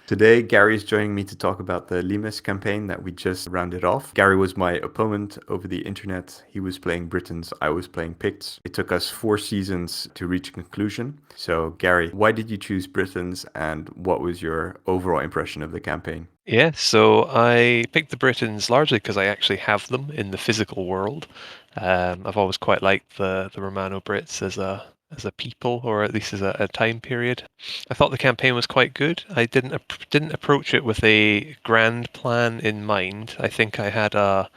Today, Gary is joining me to talk about the Limes campaign that we just rounded off. Gary was my opponent over the internet. He was playing Britons, I was playing Picts. It took us 4 seasons to reach a conclusion. So, Gary, why did you choose Britons and what was your overall impression of the campaign? Yeah, so I picked the Britons largely because I actually have them in the physical world. I've always quite liked the Romano Brits as a people, or at least as a time period. I thought the campaign was quite good. I didn't approach it with a grand plan in mind. I think I had a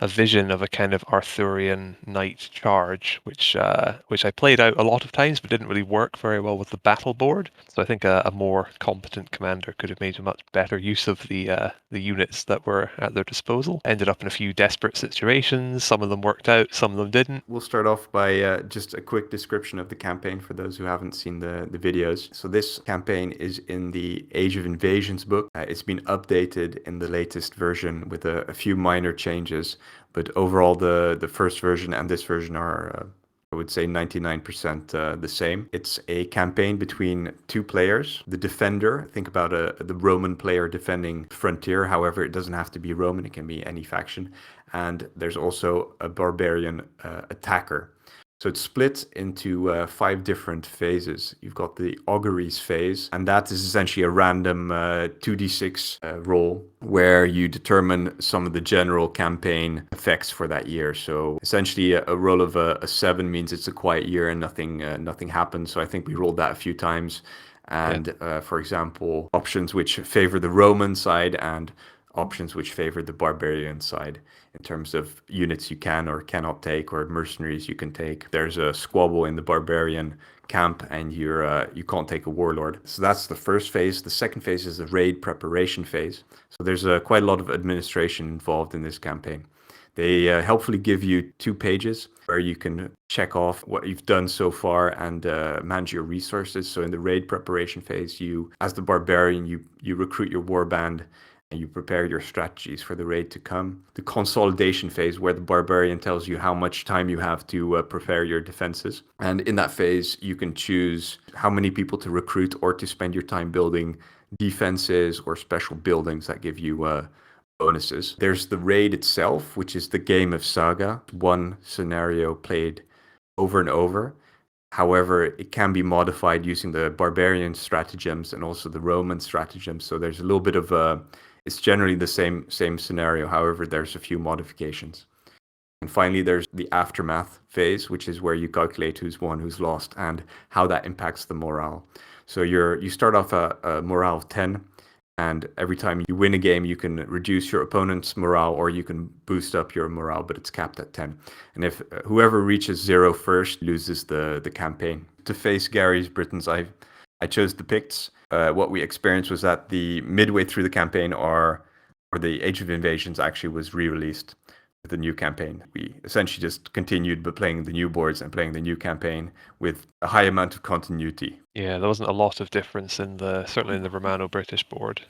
vision of a kind of Arthurian knight charge, which I played out a lot of times, but didn't really work very well with the battle board. So I think a more competent commander could have made a much better use of the units that were at their disposal. Ended up in a few desperate situations. Some of them worked out, some of them didn't. We'll start off by just a quick description of the campaign for those who haven't seen the videos. So this campaign is in the Age of Invasions book. It's been updated in the latest version with a few minor changes, but overall the first version and this version are I would say 99% the same. It's a campaign between two players. The defender, think about the Roman player defending frontier. However, it doesn't have to be Roman, it can be any faction. And there's also a barbarian attacker. So it's split into 5 different phases. You've got the auguries phase, and that is essentially a random 2d6 roll where you determine some of the general campaign effects for that year. So essentially, a roll of a 7 means it's a quiet year and nothing happens. So I think we rolled that a few times. And for example, options which favor the Roman side and options which favor the barbarian side in terms of units you can or cannot take or mercenaries you can take. There's a squabble in the barbarian camp and you can't take a warlord. So that's the first phase. The second phase is the raid preparation phase. So there's quite a lot of administration involved in this campaign. They helpfully give you 2 pages where you can check off what you've done so far and manage your resources. So in the raid preparation phase, you, as the barbarian, you recruit your warband and you prepare your strategies for the raid to come. The consolidation phase, where the barbarian tells you how much time you have to prepare your defenses. And in that phase, you can choose how many people to recruit or to spend your time building defenses or special buildings that give you bonuses. There's the raid itself, which is the game of Saga, one scenario played over and over. However, it can be modified using the barbarian stratagems and also the Roman stratagems. So there's a little bit of it's generally the same scenario. However, there's a few modifications. And finally, there's the aftermath phase, which is where you calculate who's won, who's lost, and how that impacts the morale. So you start off a morale of 10, and every time you win a game, you can reduce your opponent's morale or you can boost up your morale, but it's capped at 10. And if whoever reaches 0 first loses the campaign. To face Gary's Britons, I chose the Picts. What we experienced was that the midway through the campaign, or the Age of Invasions actually was re-released with the new campaign. We essentially just continued by playing the new boards and playing the new campaign with a high amount of continuity. Yeah, there wasn't a lot of difference certainly in the Romano-British board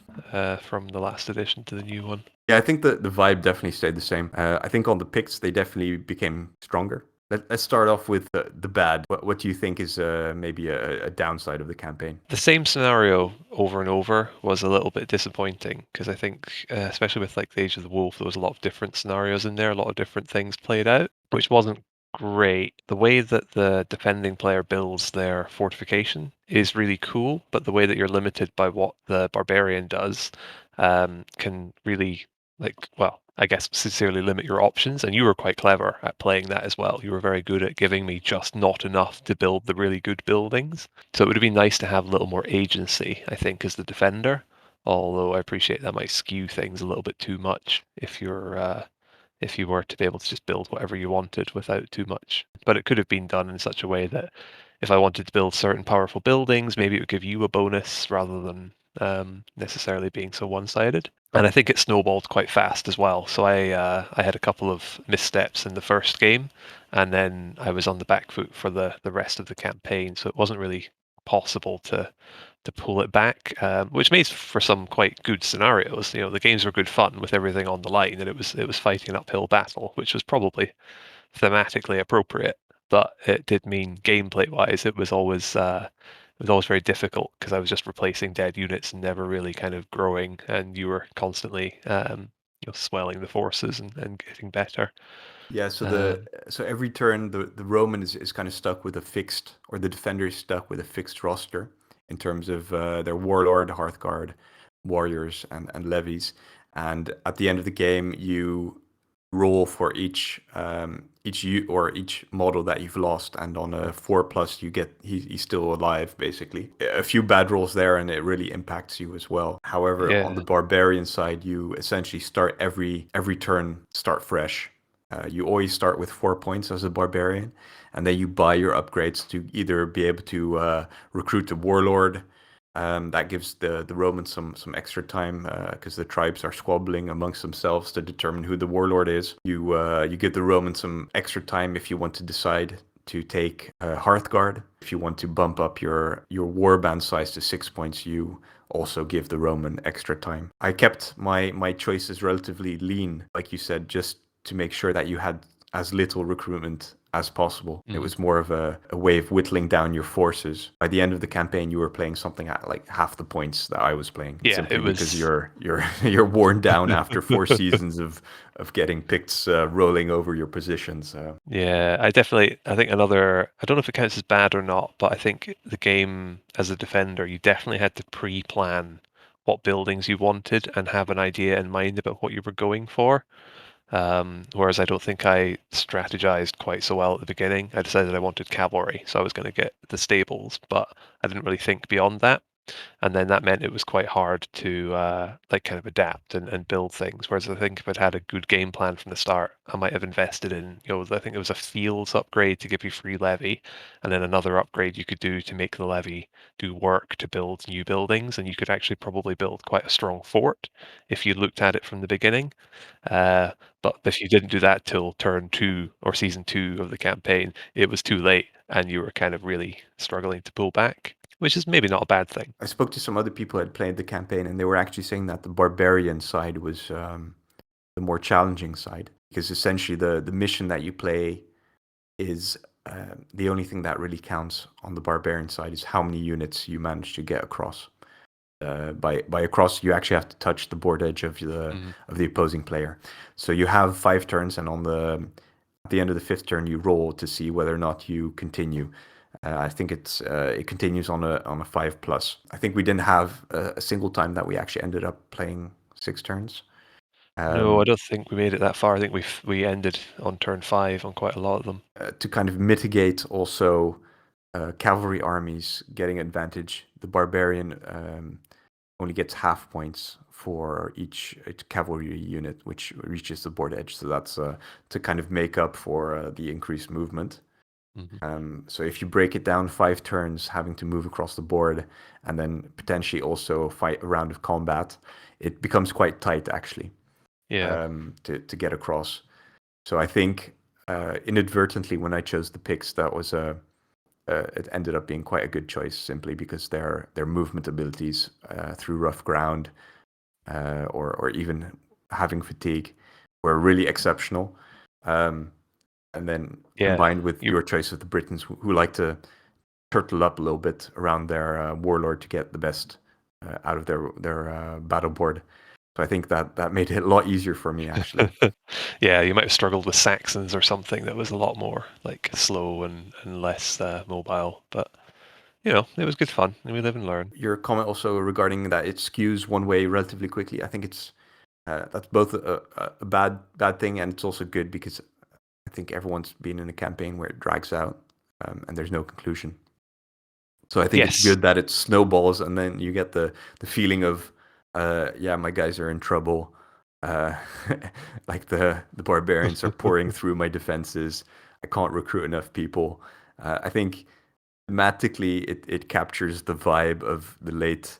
from the last edition to the new one. Yeah, I think the vibe definitely stayed the same. I think on the Picts, they definitely became stronger. Let's start off with the bad. What do you think is maybe a downside of the campaign? The same scenario over and over was a little bit disappointing because I think, especially with like the Age of the Wolf, there was a lot of different scenarios in there, a lot of different things played out, which wasn't great. The way that the defending player builds their fortification is really cool, but the way that you're limited by what the barbarian does can really, I guess, sincerely limit your options. And you were quite clever at playing that as well. You were very good at giving me just not enough to build the really good buildings. So it would have been nice to have a little more agency, I think, as the defender. Although I appreciate that might skew things a little bit too much if you were to be able to just build whatever you wanted without too much. But it could have been done in such a way that if I wanted to build certain powerful buildings, maybe it would give you a bonus rather than necessarily being so one-sided. And I think it snowballed quite fast as well. So I had a couple of missteps in the first game, and then I was on the back foot for the rest of the campaign. So it wasn't really possible to pull it back, which made for some quite good scenarios. You know, the games were good fun with everything on the line, and it was fighting an uphill battle, which was probably thematically appropriate. But it did mean gameplay-wise, it was always it was always very difficult because I was just replacing dead units and never really kind of growing, and you were constantly swelling the forces and getting better. Yeah, so Um, every turn the Roman is kind of stuck with a fixed, or the defender is stuck with a fixed roster in terms of their warlord, Hearthguard, warriors, and levies. And at the end of the game, you roll for each model that you've lost, and on a 4+, you get he's still alive basically. A few bad rolls there, and it really impacts you as well. However, on yeah, the barbarian side, you essentially start every turn start fresh. You always start with 4 points as a barbarian, and then you buy your upgrades to either be able to recruit a warlord. That gives the Romans some extra time because the tribes are squabbling amongst themselves to determine who the warlord is. You give the Romans some extra time if you want to decide to take Hearthguard. If you want to bump up your warband size to 6 points, you also give the Roman extra time. I kept my choices relatively lean, like you said, just to make sure that you had as little recruitment as possible. It mhm. was more of a way of whittling down your forces. By the end of the campaign, you were playing something at like half the points that I was playing, Yeah, it simply because was. you're worn down after 4 seasons of getting picks rolling over your positions. Yeah, I think I don't know if it counts as bad or not, but I think the game as a defender, you definitely had to pre-plan what buildings you wanted and have an idea in mind about what you were going for. Whereas I don't think I strategized quite so well at the beginning. I decided I wanted cavalry, so I was going to get the stables, but I didn't really think beyond that. And then that meant it was quite hard to like kind of adapt and build things. Whereas I think if I'd had a good game plan from the start, I might have invested in, I think it was a fields upgrade to give you free levy, and then another upgrade you could do to make the levy do work to build new buildings, and you could actually probably build quite a strong fort if you looked at it from the beginning. Uh, but if you didn't do that till turn 2 or season 2 of the campaign, it was too late, and you were kind of really struggling to pull back, which is maybe not a bad thing. I spoke to some other people who had played the campaign, and they were actually saying that the barbarian side was the more challenging side, because essentially the mission that you play is the only thing that really counts on the barbarian side is how many units you manage to get across. By across, you actually have to touch the board edge Mhm. of the opposing player. So you have 5 turns, and at the end of the 5th turn, you roll to see whether or not you continue. I think it continues on a 5+. I think we didn't have a single time that we actually ended up playing 6 turns. No, I Um, don't think we made it that far. I think we ended on turn 5 on quite a lot of them. to kind of mitigate also cavalry armies getting advantage, the barbarian only gets half points for each cavalry unit which reaches the board edge. So that's to kind of make up for the increased movement. Mhm. So if you break it down 5 turns, having to move across the board, and then potentially also fight a round of combat, it becomes quite tight actually Yeah. to get across. So I think inadvertently when I chose the picks, that was it ended up being quite a good choice simply because their movement abilities through rough ground or even having fatigue were really exceptional. Um, and then Yeah. combined with You your choice of the Britons who like to turtle up a little bit around their warlord to get the best out of their battle board. So I think that made it a lot easier for me actually. Yeah, you might have struggled with Saxons or something that was a lot more like slow and less mobile, but it was good fun, and we live and learn. Your comment also regarding that it skews one way relatively quickly. I think that's both a bad thing, and it's also good because I think everyone's been in a campaign where it drags out and there's no conclusion. So I think it's Yes. good that it snowballs, and then you get the feeling of, yeah, my guys are in trouble. Uh, like the barbarians are pouring through my defenses. I can't recruit enough people. I think thematically it captures the vibe of the late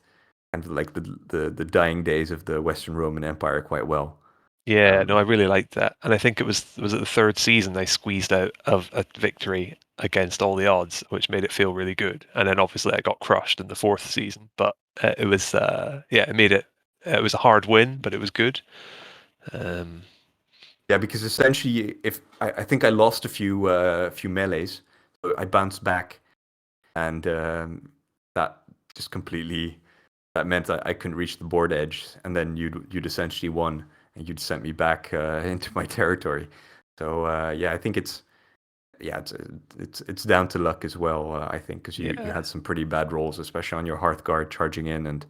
kind of like the dying days of the Western Roman Empire quite well. Yeah, no, I Um, really liked that. And I think it was it the third season I squeezed out of a victory against all the odds, which made it feel really good. And then obviously I got crushed in the fourth season, but it was yeah, it was a hard win, but it was good. Um, yeah, because essentially, if I think I lost a few melees, so I bounced back, and that just completely that meant I couldn't reach the board edge, and then you'd essentially won, and you'd sent me back into my territory. So yeah, I think it's down to luck as well. I think because you Yeah. had some pretty bad rolls, especially on your Hearthguard charging in and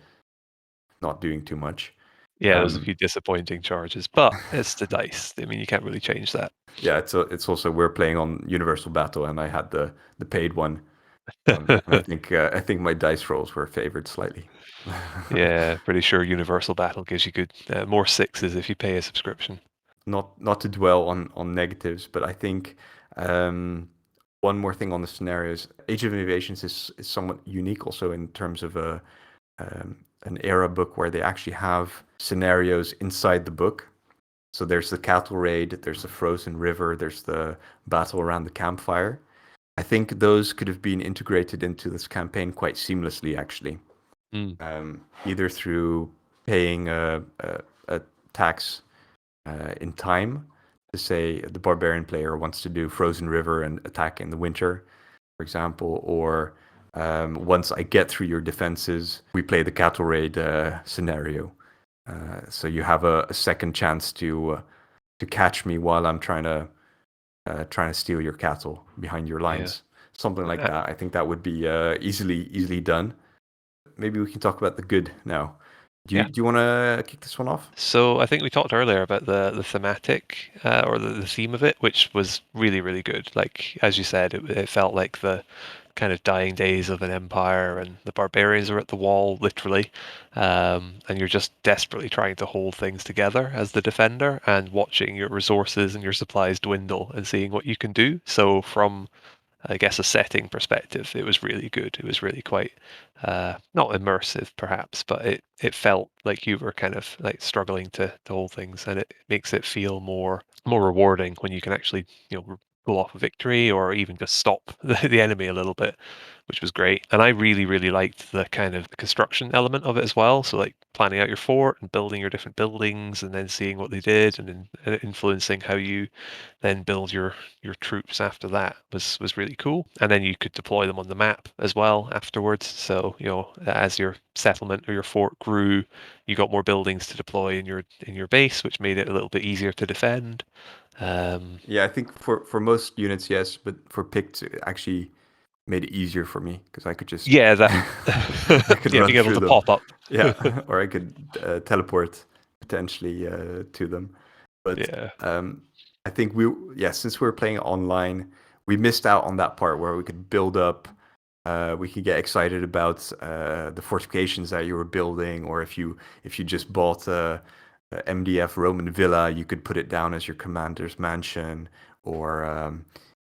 not doing too much. Yeah, there was a Um, few disappointing charges, but it's the dice. I mean, you can't really change that. yeah, it's also we're playing on Universal Battle, and I had the paid one, and I think my dice rolls were favored slightly. Yeah, pretty sure Universal Battle gives you good more sixes if you pay a subscription. Not to dwell on negatives, but I think one more thing on the scenarios. Age of Innovations is somewhat unique also in terms of an era book where they actually have scenarios inside the book. So there's the cattle raid, there's the frozen river, there's the battle around the campfire. I think those could have been integrated into this campaign quite seamlessly, actually. Mm. Either through paying a tax in time to say the barbarian player wants to do frozen river and attack in the winter, for example, or once I get through your defenses, we play the cattle raid scenario. So you have a second chance to catch me while I'm trying to steal your cattle behind your Yeah. lines. Something like that. I think that would be easily done. Maybe we can talk about the good now. Yeah. Do you want to kick this one off? So I think we talked earlier about the thematic or the theme of it, which was really, really good. Like as you said, it felt like the kind of dying days of an empire, and the barbarians are at the wall, literally, and you're just desperately trying to hold things together as the defender and watching your resources and your supplies dwindle and seeing what you can do. So from I guess a setting perspective, it was really good. It was really quite not immersive, perhaps, but it felt like you were kind of like struggling to hold things, and it makes it feel more rewarding when you can actually pull off a victory or even just stop the enemy a little bit, which was great. And I really really liked the kind of construction element of it as well. So like planning out your fort and building your different buildings, and then seeing what they did, and then influencing how you then build your troops after that was really cool. And then you could deploy them on the map as well afterwards. So as your settlement or your fort grew, you got more buildings to deploy in your base, which made it a little bit easier to defend. Yeah, I think for most units, yes, but for Pict, it actually made it easier for me because I could just Yeah, that I could yeah, run being able through to them. pop up. Yeah, or I could teleport potentially to them. But Yeah. I think since we were playing online, we missed out on that part where we could build up. We could get excited about the fortifications that you were building, or if you just bought a MDF Roman villa, you could put it down as your commander's mansion, or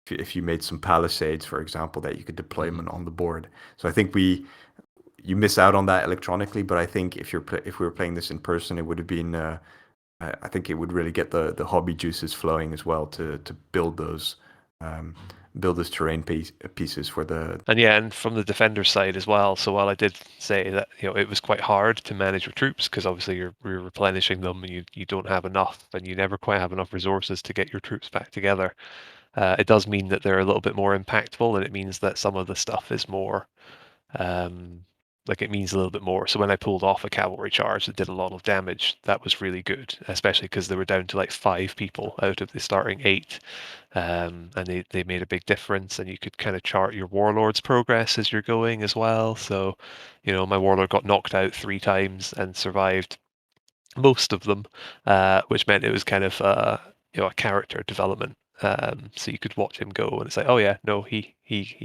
if you made some palisades, for example, that you could deploy them on the board. So I think you miss out on that electronically, but I think if we were playing this in person, it would have been. I think it would really get the hobby juices flowing as well to um, build those terrain pieces for the. And yeah, and from the defender side as well. So while I did say that it was quite hard to manage your troops because obviously you're replenishing them and you don't have enough, and you never quite have enough resources to get your troops back together. It does mean that they're a little bit more impactful, and it means that some of the stuff is more um, like it means a little bit more. So when I pulled off a cavalry charge that did a lot of damage, that was really good, especially because they were down to like 5 people out of the starting 8. And they made a big difference, and you could kind of chart your warlord's progress as you're going as well. So, my warlord got knocked out 3 times and survived most of them, which meant it was kind of a character development. So you could watch him go, and it's like, oh yeah, no, he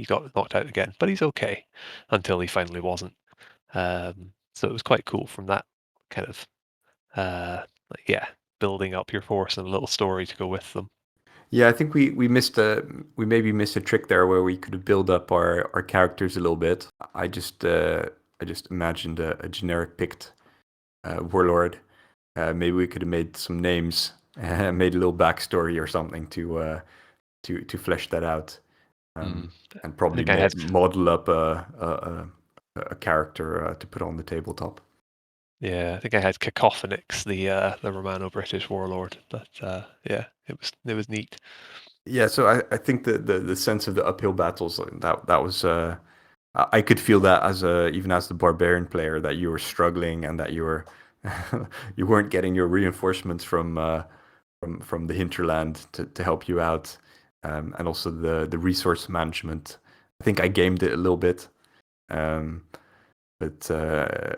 got knocked out again, but he's okay until he finally wasn't. So it was quite cool from that kind of yeah, building up your force and a little story to go with them. Yeah, I think we maybe missed a trick there where we could build up our characters a little bit. I just imagined a generic picked warlord. Maybe we could have made some names and made a little backstory or something to flesh that out, Mm. and I probably think I had model up a character to put on the tabletop. Yeah, I think I had Cacophonix, the Romano-British warlord, but yeah, it was neat. Yeah, so I think the sense of the uphill battles that was I could feel that as even as the barbarian player, that you were struggling and that you were you weren't getting your reinforcements from the hinterland to help you out, and also the resource management. I think I gamed it a little bit, um, but I,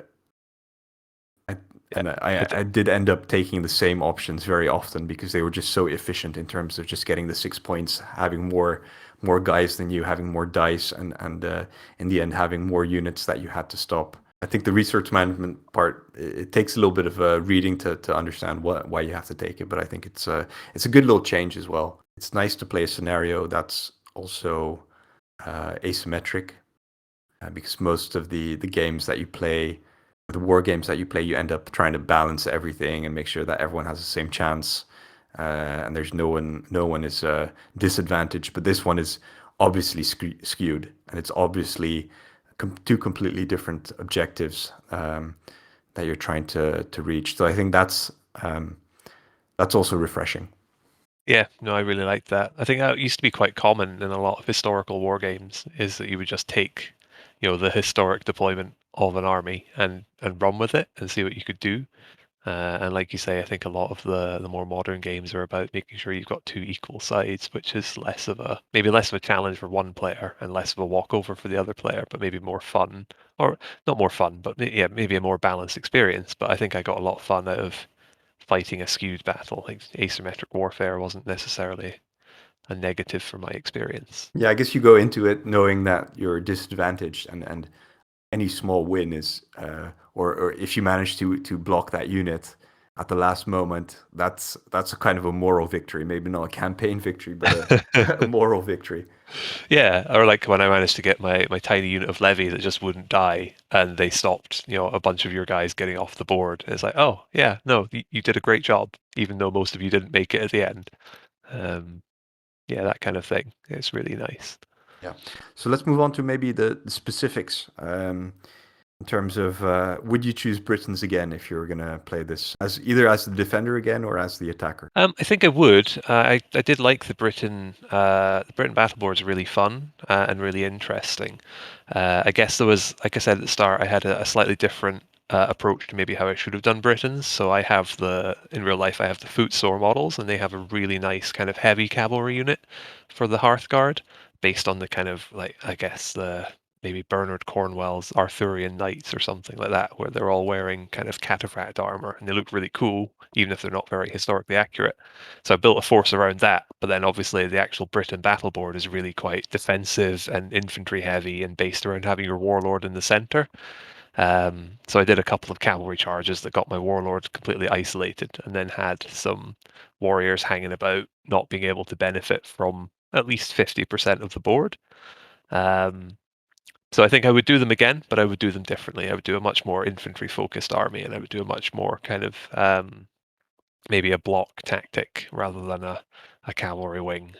Yeah. and I did end up taking the same options very often because they were just so efficient in terms of just getting the 6 points, having more guys than you, having more dice, and in the end having more units that you had to stop. I think the research management part, it takes a little bit of reading to understand why you have to take it, but I think it's a good little change as well. It's nice to play a scenario that's also asymmetric, because most of the games that you play, the war games that you play, you end up trying to balance everything and make sure that everyone has the same chance, and there's no one is disadvantaged. But this one is obviously skewed, and it's obviously two completely different objectives, that you're trying to reach. So I think that's also refreshing. Yeah, no, I really like that. I think that used to be quite common in a lot of historical war games, is that you would just take, the historic deployment of an army and run with it and see what you could do. And like you say, I think a lot of the more modern games are about making sure you've got two equal sides, which is maybe less of a challenge for one player and less of a walkover for the other player, but maybe more fun, or not more fun, but yeah, maybe a more balanced experience. But I think I got a lot of fun out of fighting a skewed battle. Like asymmetric warfare wasn't necessarily a negative for my experience. Yeah, I guess you go into it knowing that you're disadvantaged, and any small win is, or if you manage to block that unit at the last moment, that's a kind of a moral victory. Maybe not a campaign victory, but a moral victory. Yeah, or like when I managed to get my tiny unit of levy that just wouldn't die, and they stopped, a bunch of your guys getting off the board. It's like, oh yeah, no, you did a great job, even though most of you didn't make it at the end. Um, yeah, that kind of thing. It's really nice. Yeah. So let's move on to maybe the specifics. In terms of, would you choose Britons again if you were going to play this as either as the defender again or as the attacker? I think I would. I did like the Britain. The Britain battle boards are really fun and really interesting. I guess there was, like I said at the start, I had a slightly different approach to maybe how I should have done Britons. So in real life, I have the footsore models, and they have a really nice kind of heavy cavalry unit for the Hearthguard, based on the kind of like, I guess, the maybe Bernard Cornwell's Arthurian knights or something like that, where they're all wearing kind of cataphract armor and they look really cool, even if they're not very historically accurate. So I built a force around that, but then obviously the actual Britain battle board is really quite defensive and infantry heavy and based around having your warlord in the center. So I did a couple of cavalry charges that got my warlord completely isolated, and then had some warriors hanging about, not being able to benefit from at least 50% of the board. Um, so I think I would do them again, but I would do them differently. I would do a much more infantry-focused army, and I would do a much more kind of maybe a block tactic rather than a cavalry wing.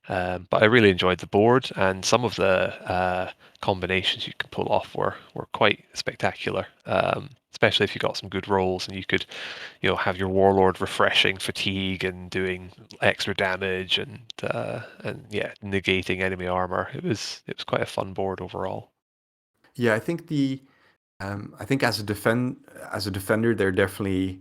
But I really enjoyed the board, and some of the combinations you could pull off were quite spectacular. Especially if you got some good rolls and you could, have your warlord refreshing fatigue and doing extra damage and yeah, negating enemy armor. It was quite a fun board overall. Yeah, I think as a defender, they're definitely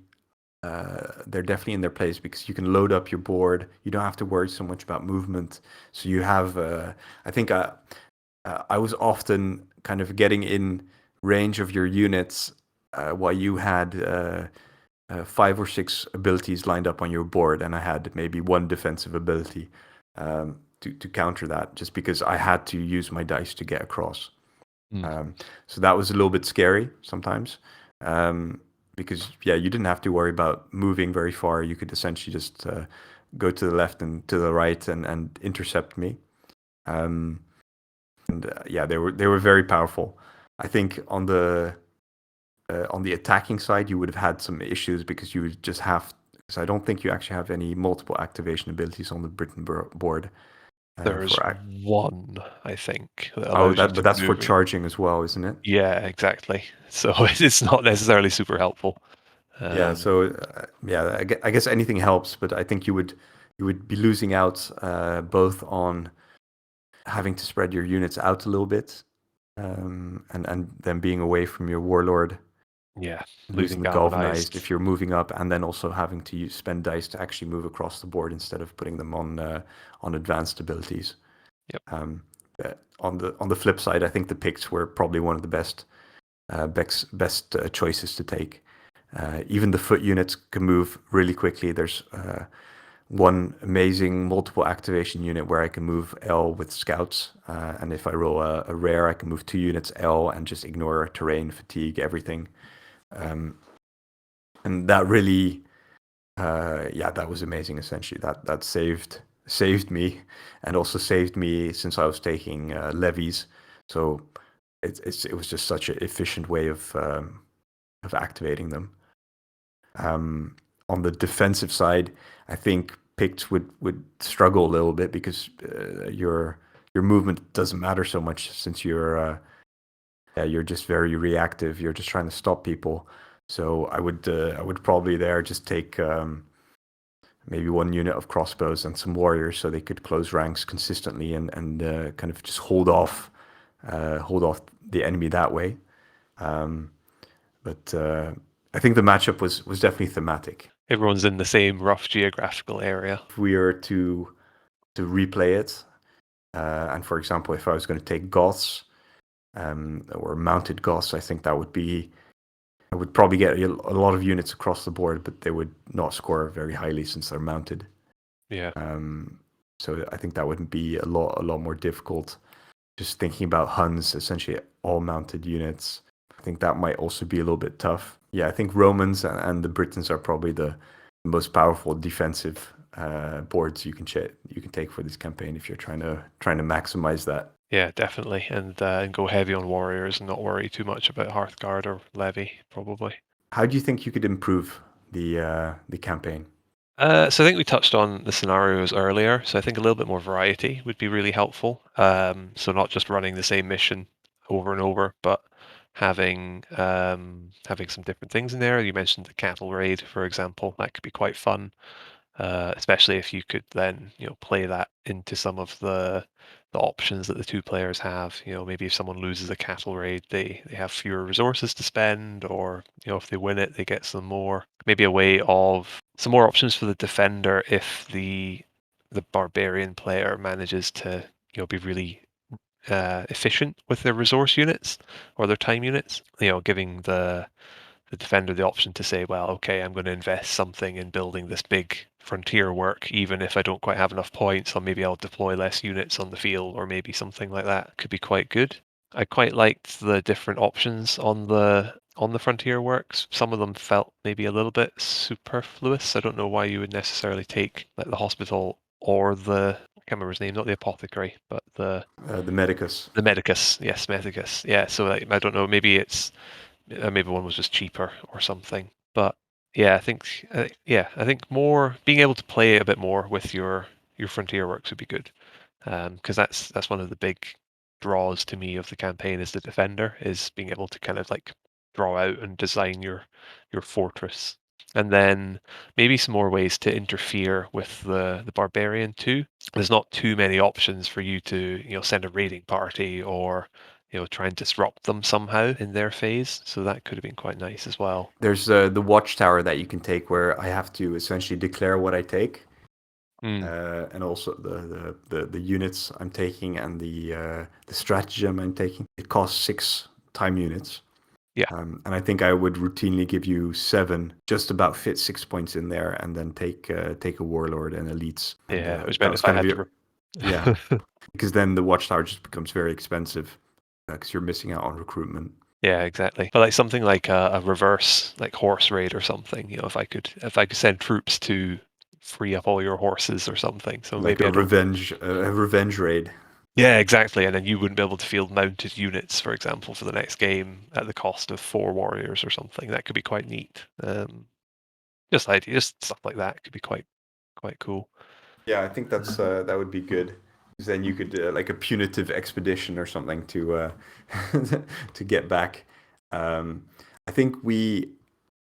in their place because you can load up your board. You don't have to worry so much about movement. So you have, I think I was often kind of getting in range of your units, while you had 5 or 6 abilities lined up on your board, and I had maybe one defensive ability, to counter that, just because I had to use my dice to get across. Mm. So that was a little bit scary sometimes, because yeah, you didn't have to worry about moving very far. You could essentially just go to the left and to the right and intercept me. Um, and yeah, they were very powerful. I think on the attacking side, you would have had some issues because you would just have. Because I don't think you actually have any multiple activation abilities on the Britain board. There's For one, I think, that oh, allows you but to that's for move. charging as well, isn't it? Yeah, exactly. So it's not necessarily super helpful. Yeah, Um, so yeah, I guess anything helps, but I think you would be losing out, both on having to spread your units out a little bit, and then being away from your warlord, Yeah, losing losing the galvanized if galvanized. you're moving up, and then also having to spend dice to actually move across the board instead of putting them on advanced abilities. Yep. On the flip side, I think the picks were probably one of the best choices to take. Even the foot units can move really quickly. There's one amazing multiple activation unit where I can move L with scouts, and if I roll a rare, I can move 2 units L and just ignore terrain, fatigue, everything. And that really, that was amazing. Essentially, that saved me, and also saved me since I was taking levies. So it was just such an efficient way of activating them. On the defensive side, I think Picts would struggle a little bit because your movement doesn't matter so much since you're just very reactive. You're just trying to stop people. So I would probably there just take maybe 1 unit of crossbows and some warriors so they could close ranks consistently and kind of just hold off the enemy that way. But I think the matchup was definitely thematic. Everyone's in the same rough geographical area. If we were to replay it, and for example, if I was going to take Goths or mounted Goths, I think that would be I would probably get a lot of units across the board, but they would not score very highly since they're mounted. Yeah. So I think that would be a lot more difficult. Just thinking about Huns, essentially all mounted units, I think that might also be a little bit tough. Yeah, I think Romans and the Britons are probably the most powerful defensive boards you can take for this campaign if you're trying to maximize that. Yeah, definitely, and go heavy on warriors and not worry too much about Hearthguard or Levy, probably. How do you think you could improve the campaign? So I think we touched on the scenarios earlier. So I think a little bit more variety would be really helpful. So not just running the same mission over and over, but having some different things in there. You mentioned the cattle raid, for example. That could be quite fun, especially if you could then play that into some of the options that the two players have. Maybe if someone loses a cattle raid, they have fewer resources to spend, or if they win it, they get some more. Maybe a way of some more options for the defender if the barbarian player manages to be really efficient with their resource units or their time units. Giving the defender the option to say, well, okay, I'm going to invest something in building this big frontier work, even if I don't quite have enough points, or maybe I'll deploy less units on the field, or maybe something like that could be quite good. I quite liked the different options on the frontier works. Some of them felt maybe a little bit superfluous. I don't know why you would necessarily take like the hospital or I can't remember his name, not the apothecary, but the Medicus. The medicus, yes, medicus. Yeah, so I don't know, maybe it's maybe one was just cheaper or something. But yeah, I think more being able to play a bit more with your frontier works would be good, because that's one of the big draws to me of the campaign is the defender, is being able to kind of like draw out and design your fortress. And then maybe some more ways to interfere with the barbarian too. There's not too many options for you to send a raiding party or try and disrupt them somehow in their phase. So that could have been quite nice as well. There's the watchtower that you can take where I have to essentially declare what I take, and also the units I'm taking and the stratagem I'm taking. It costs 6 time units. Yeah. And I think I would routinely give you 7, just about fit 6 points in there, and then take a warlord and elites. And, Yeah, which that meant was if I kind of had your yeah, because then the watchtower just becomes very expensive because you're missing out on recruitment. Yeah, exactly. But like something like a reverse like horse raid or something, if I could send troops to free up all your horses or something. So Like maybe a I don't. revenge raid. Yeah, exactly. And then you wouldn't be able to field mounted units, for example, for the next game at the cost of 4 warriors or something. That could be quite neat. Just stuff like that could be quite cool. Yeah, I think that would be good. 'Cause then you could like a punitive expedition or something to to get back. I think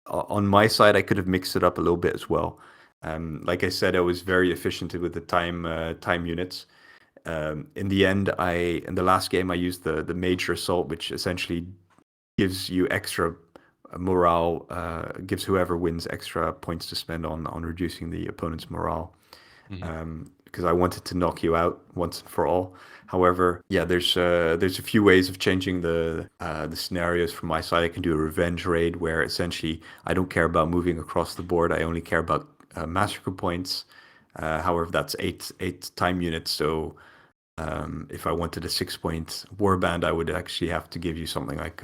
on my side, I could have mixed it up a little bit as well. Like I said, I was very efficient with the time units, In the end, in the last game I used the major assault, which essentially gives you extra morale, gives whoever wins extra points to spend on reducing the opponent's morale. Because I wanted to knock you out once and for all. However, yeah, there's a few ways of changing the scenarios from my side. I can do a revenge raid where essentially I don't care about moving across the board. I only care about massacre points. However, that's eight time units. So if I wanted a 6-point warband, I would actually have to give you something like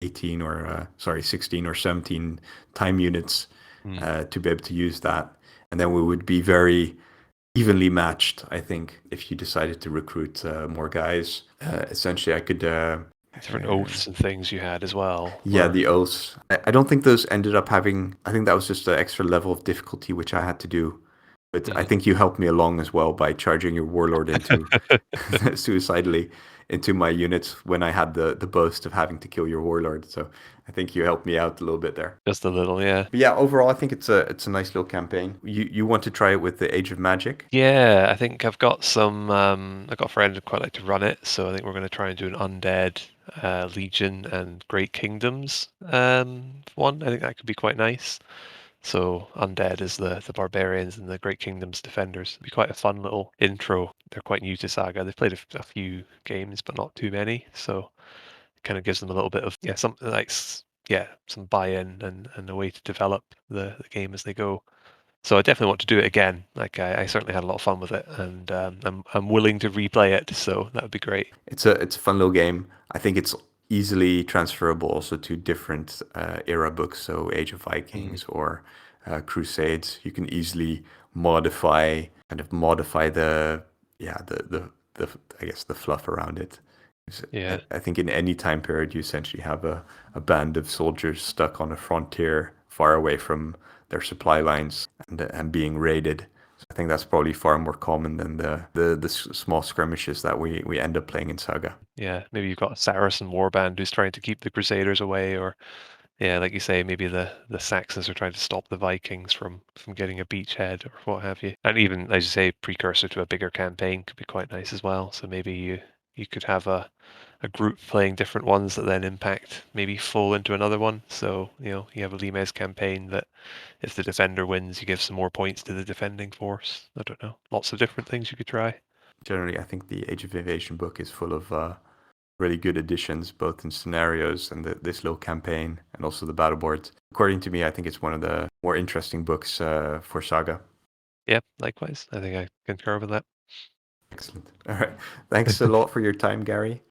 18 or 16 or 17 time units to be able to use that. And then we would be very evenly matched, I think, if you decided to recruit more guys. Essentially, I could. Different oaths and things you had as well. Yeah, the oaths. I don't think those ended up having. I think that was just an extra level of difficulty which I had to do. But I think you helped me along as well by charging your warlord into suicidally into my units when I had the boast of having to kill your warlord. So I think you helped me out a little bit there. Just a little, yeah. But yeah, overall, I think it's a nice little campaign. You want to try it with the Age of Magic? Yeah, I think I've got some. I've got a friend who'd quite like to run it, so I think we're going to try and do an Undead, Legion, and Great Kingdoms one. I think that could be quite nice. So Undead is the barbarians and the Great Kingdoms defenders. It'd be quite a fun little intro. They're quite new to Saga. They've played a few games, but not too many. So it kind of gives them a little bit of something like some buy-in and a way to develop the game as they go. So I definitely want to do it again. Like I certainly had a lot of fun with it, and I'm willing to replay it. So that would be great. It's a fun little game. I think it's easily transferable also to different era books, so Age of Vikings or Crusades. You can easily modify the I guess the fluff around it. Yeah. I think in any time period you essentially have a band of soldiers stuck on a frontier far away from their supply lines and being raided. So I think that's probably far more common than the small skirmishes that we end up playing in Saga. Yeah, maybe you've got a Saracen warband who's trying to keep the Crusaders away, or like you say, maybe the Saxons are trying to stop the Vikings from getting a beachhead or what have you. And even, as you say, precursor to a bigger campaign could be quite nice as well. So maybe you could have a group playing different ones that then impact maybe fall into another one. So, you have a Limes campaign that if the defender wins, you give some more points to the defending force. I don't know. Lots of different things you could try. Generally, I think the Age of Invasion book is full of really good additions, both in scenarios and this little campaign, and also the battle boards. According to me, I think it's one of the more interesting books for Saga. Yeah, likewise. I think I concur with that. Excellent. All right. Thanks a lot for your time, Gary.